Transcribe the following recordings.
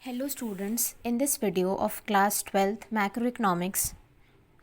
Hello students, in this video of class 12th macroeconomics,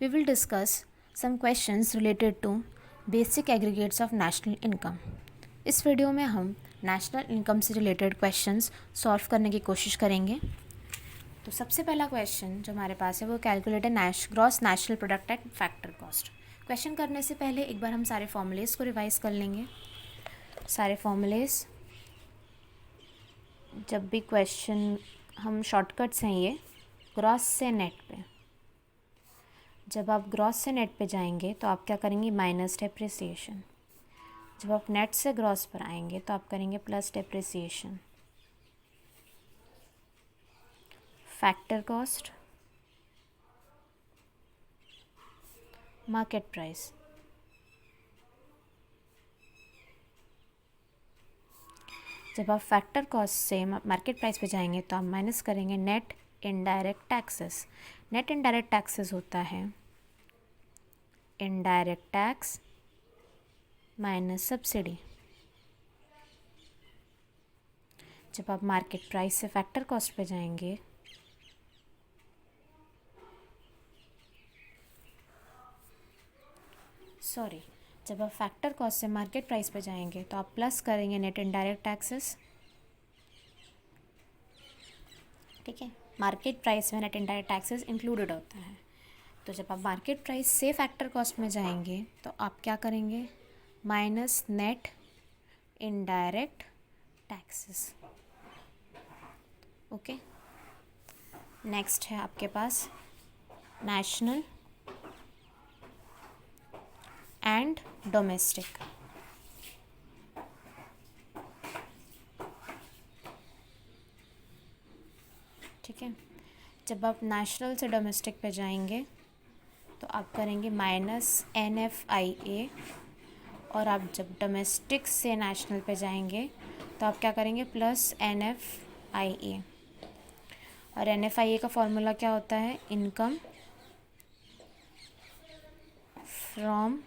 we will discuss some questions related to basic aggregates of national income. इस video में हम national income से related questions solve करने की कोशिश करेंगे। तो सबसे पहला क्वेश्चन जो हमारे पास है वो calculate gross national product at factor cost. Question करने से पहले एक बार हम सारे फॉर्मूलेस को रिवाइज कर लेंगे। सारे फॉर्मूलेस, जब भी क्वेश्चन हम शॉर्टकट्स हैं ये ग्रॉस से नेट पे। जब आप ग्रॉस से नेट पे जाएंगे तो आप क्या करेंगे, माइनस डेप्रिसिएशन। जब आप नेट से ग्रॉस पर आएंगे तो आप करेंगे plus depreciation. Factor cost, market price. जब आप फैक्टर कॉस्ट से मार्केट प्राइस पे जाएंगे तो आप माइनस करेंगे net indirect taxes. Net indirect taxes होता है इनडायरेक्ट टैक्स माइनस सब्सिडी। जब आप मार्केट प्राइस से फैक्टर कॉस्ट पे जाएंगे जब आप फैक्टर कॉस्ट से मार्केट प्राइस पे जाएंगे तो आप प्लस करेंगे नेट इनडायरेक्ट टैक्सेस। ठीक है, मार्केट प्राइस में नेट इनडायरेक्ट टैक्सेस इंक्लूडेड होता है। तो जब आप मार्केट प्राइस से फैक्टर कॉस्ट में जाएंगे तो आप क्या करेंगे, minus net indirect taxes. Okay, next है आपके पास नेशनल एंड डोमेस्टिक। ठीक है, जब आप नेशनल से डोमेस्टिक पे जाएंगे तो आप करेंगे माइनस NFIA, और आप जब डोमेस्टिक से नेशनल पे जाएंगे तो आप क्या करेंगे, प्लस NFIA। और NFIA का फॉर्मूला क्या होता है, income from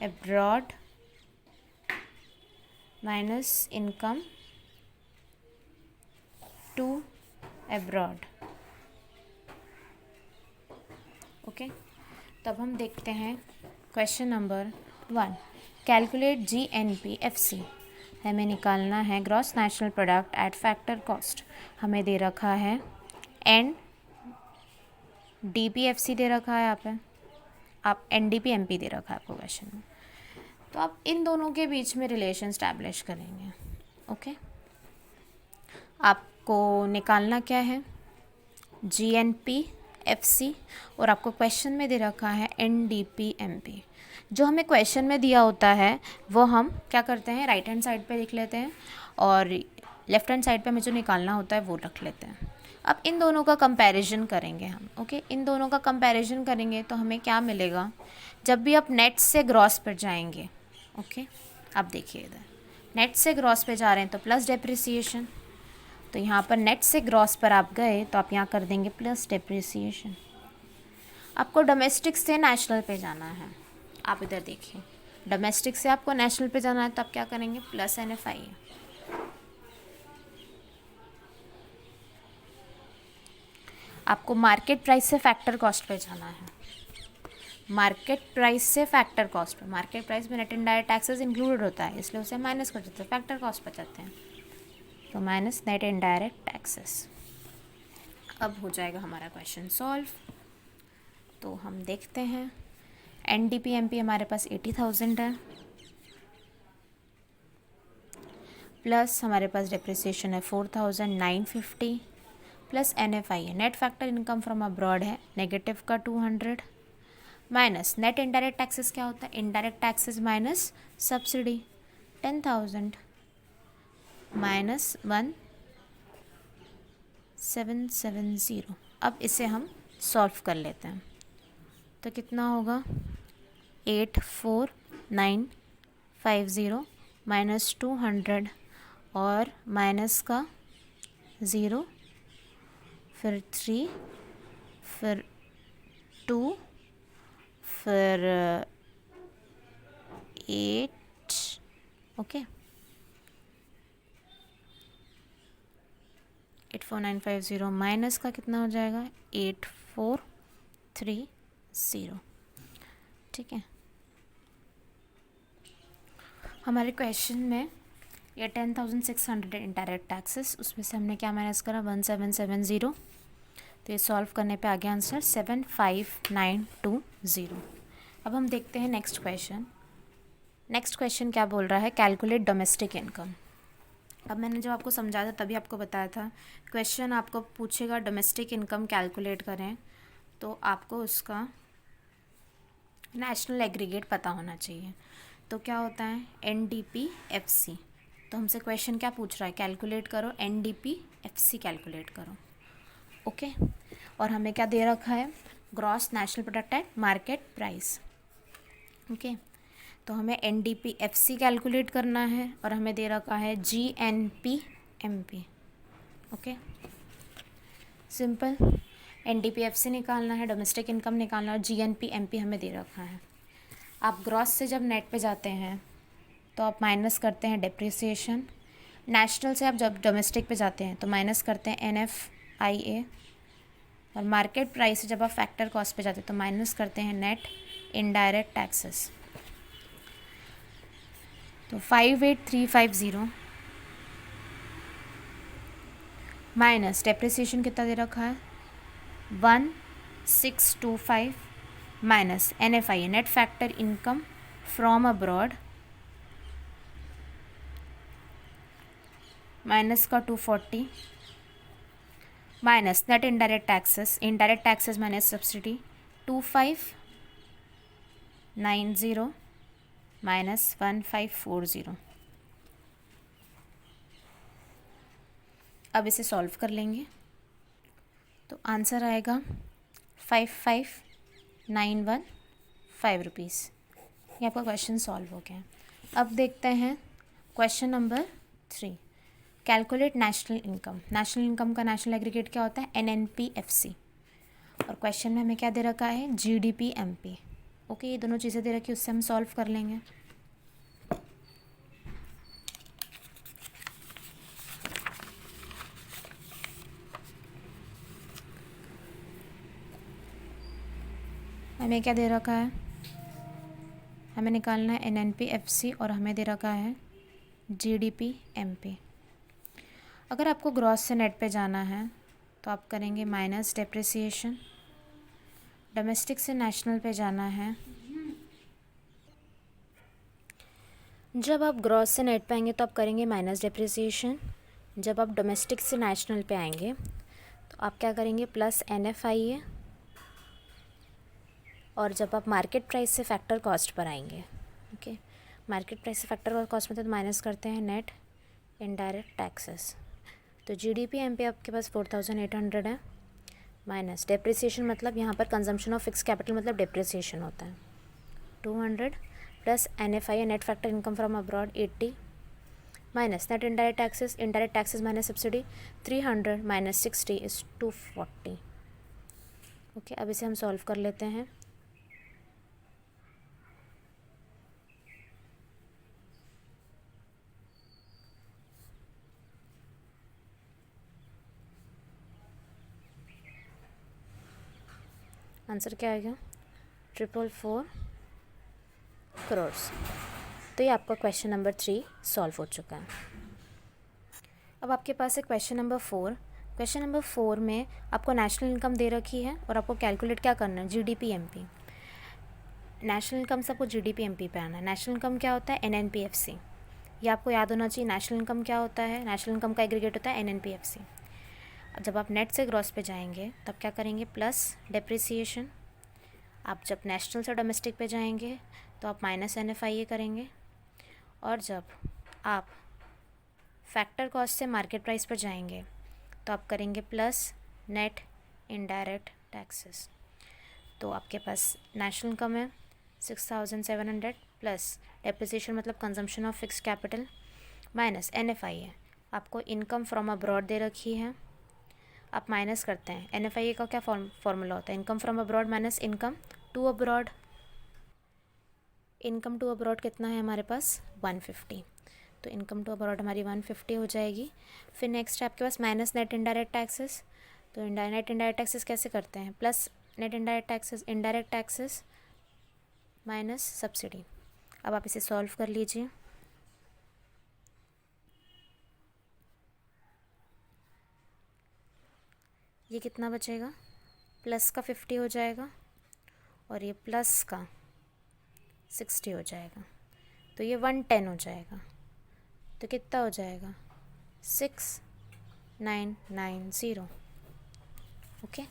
abroad minus income to abroad. Okay, तब हम देखते हैं क्वेश्चन नंबर 1। Calculate GNPFC। हमें निकालना है gross national product at factor cost. हमें दे रखा है NDPFC दे रखा है, यहाँ पे आप NDPMP दे रखा है आपको क्वेश्चन में। तो आप इन दोनों के बीच में रिलेशन स्टैब्लिश करेंगे। ओके, आपको निकालना क्या है, GNPFC, और आपको क्वेश्चन में दे रखा है NDPMP। जो हमें क्वेश्चन में दिया होता है वो हम क्या करते हैं, राइट हैंड साइड पे लिख लेते हैं, और लेफ्ट हैंड साइड पे हमें जो निकालना होता है वो रख लेते हैं। अब इन दोनों का कंपैरिजन करेंगे हम। ओके, इन दोनों का कंपैरिजन करेंगे तो हमें क्या मिलेगा, जब भी आप नेट से ग्रॉस पर जाएंगे। ओके, अब देखिए इधर नेट से ग्रॉस पे जा रहे हैं तो प्लस डेप्रिसिएशन। तो यहाँ पर नेट से ग्रॉस पर आप गए तो आप यहाँ कर देंगे प्लस डेप्रिसिएशन। आपको डोमेस्टिक से नेशनल पे जाना है, आप इधर देखिए, डोमेस्टिक से आपको नेशनल पे जाना है तो आप क्या करेंगे, प्लस NFIA। आपको मार्केट प्राइस से फैक्टर कॉस्ट पे जाना है, मार्केट प्राइस से फैक्टर कॉस्ट पे। मार्केट प्राइस में नेट इनडायरेक्ट टैक्सेस इंक्लूडेड होता है, इसलिए उसे माइनस कर देते हैं, फैक्टर कॉस्ट पर जाते हैं, तो माइनस नेट इनडायरेक्ट टैक्सेस। अब हो जाएगा हमारा क्वेश्चन सॉल्व। तो हम देखते हैं, NDPMP हमारे पास 80,000 है, प्लस हमारे पास डेप्रिसिएशन है 4,950, plus NFIA net factor income from abroad है नेगेटिव का 200, माइनस नेट इनडायरेक्ट टैक्सेस क्या होता है, indirect taxes minus subsidy 10,000 minus 1770। अब इसे हम सॉल्व कर लेते हैं तो कितना होगा, 84,950 माइनस 200 और माइनस का 0, फिर 3, फिर 2, फिर 8। ओके, 84950 माइनस का कितना हो जाएगा 8430। ठीक है, हमारे क्वेश्चन में ये 10,600 इनडायरेक्ट टैक्सेस, उसमें से हमने क्या माइनस करा 1770। तो ये सॉल्व करने पे आ गया आंसर 75920। अब हम देखते हैं नेक्स्ट क्वेश्चन। नेक्स्ट क्वेश्चन क्या बोल रहा है, कैलकुलेट डोमेस्टिक इनकम। अब मैंने जब आपको समझाया था तभी आपको बताया था, क्वेश्चन आपको पूछेगा डोमेस्टिक इनकम कैलकुलेट करें तो आपको उसका नेशनल एग्रीगेट पता होना चाहिए। तो क्या होता है NDP-FC। तो हमसे क्वेश्चन क्या पूछ रहा है, कैलकुलेट करो NDP-FC कैलकुलेट करो। ओके, और हमें क्या दे रखा है, gross national product at market price. Okay, तो हमें NDP-FC कैलकुलेट करना है और हमें दे रखा है GNP-MP। ओके, सिंपल, NDP-FC निकालना है, डोमेस्टिक इनकम निकालना है और GNP-MP हमें दे रखा है। आप ग्रॉस से जब नेट पे जाते हैं तो आप माइनस करते हैं डिप्रिसिएशन, नेशनल से आप जब डोमेस्टिक पे जाते हैं तो माइनस करते हैं NFIA, और मार्केट प्राइस से जब आप फैक्टर कॉस्ट पे जाते हैं तो माइनस करते हैं नेट इनडायरेक्ट टैक्सेस। तो 58350 माइनस डेप्रिसिएशन कितना दे रखा है 1625 minus NFIA net factor income from abroad minus का 240 minus net indirect taxes minus subsidy 2590 minus 1540। अब इसे सॉल्व कर लेंगे तो आंसर आएगा 55,915 रुपीज़। ये आपका क्वेश्चन सॉल्व हो गया। अब देखते हैं question number 3, calculate national income. National income का नेशनल एग्रीगेट क्या होता है NNP-FC, और क्वेश्चन में हमें क्या दे रखा है GDP-MP। ओके, ये दोनों चीज़ें दे रखी है, उससे हम सॉल्व कर लेंगे। हमें क्या दे रखा है, हमें निकालना है NNP-FC और हमें दे रखा है GDP-MP। अगर आपको ग्रॉस से नेट पे जाना है तो आप करेंगे माइनस डेप्रिसिएशन, डोमेस्टिक से नेशनल पे जाना है। जब आप ग्रॉस से नेट पे आएंगे तो आप करेंगे माइनस डेप्रिसिएशन, जब आप डोमेस्टिक से नेशनल पे आएंगे तो आप क्या करेंगे प्लस NFIA, और जब आप मार्केट प्राइस से फैक्टर कॉस्ट पर आएंगे, ओके, मार्केट प्राइस से फैक्टर और कॉस्ट में तो माइनस करते हैं नेट इनडायरेक्ट टैक्सेस। तो GDP-MP आपके पास 4800 है, माइनस डेप्रिसिएशन मतलब यहाँ पर कंजम्पशन ऑफ फिक्स कैपिटल मतलब डेप्रिसिएशन होता है 200, plus NFIA net factor income from abroad 80, minus net indirect taxes minus subsidy 300 minus 60 is 240। Okay, अब इसे हम सॉल्व कर लेते हैं। आंसर क्या आएगा 444 करोड़। तो ये आपका क्वेश्चन नंबर 3 सॉल्व हो चुका है। अब आपके पास है क्वेश्चन नंबर 4। क्वेश्चन नंबर 4 में आपको नेशनल इनकम दे रखी है और आपको कैलकुलेट क्या करना है GDP-MP। नेशनल इनकम से आपको GDP-MP पे आना है। नेशनल इनकम क्या होता है NNP-FC, ये आपको याद होना चाहिए। नेशनल इनकम क्या होता है, नेशनल इनकम का एग्रीगेट होता है NNP-FC। अब जब आप नेट से ग्रॉस पे जाएंगे तब क्या करेंगे प्लस डेप्रिसिएशन, आप जब नेशनल से डोमेस्टिक पे जाएंगे तो आप माइनस NFIA करेंगे, और जब आप फैक्टर कॉस्ट से मार्केट प्राइस पर जाएंगे तो आप करेंगे प्लस नेट इनडायरेक्ट टैक्सेस। तो आपके पास नेशनल इनकम है 6700 प्लस डेप्रिसिएशन मतलब consumption of fix capital minus NFIA, आपको इनकम फ्रॉम अब्रॉड दे रखी है, आप माइनस करते हैं। NFIA का क्या फॉर्मूला होता है, income from abroad minus income to abroad. Income to abroad कितना है हमारे पास 150। तो इनकम टू अब्रॉड हमारी 150 हो जाएगी। फिर नेक्स्ट है आपके पास माइनस नेट इनडायरेक्ट टैक्सेस। तो नेट इनडायरेक्ट टैक्सेस कैसे करते हैं, plus net indirect taxes minus subsidy. अब आप इसे सॉल्व कर लीजिए। ये कितना बचेगा, प्लस का 50 हो जाएगा और ये प्लस का 60 हो जाएगा, तो ये 110 हो जाएगा। तो कितना हो जाएगा, 6990। ओके,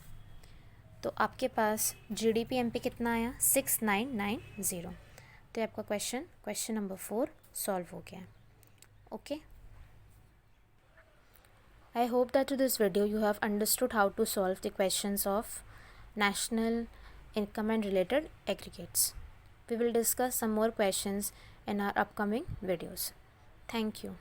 तो आपके पास जीडीपी एमपी कितना आया, 6990। तो आपका क्वेश्चन नंबर 4 सॉल्व हो गया। Okay, I hope that to this video you have understood how to solve the questions of national income and related aggregates. We will discuss some more questions in our upcoming videos. Thank you.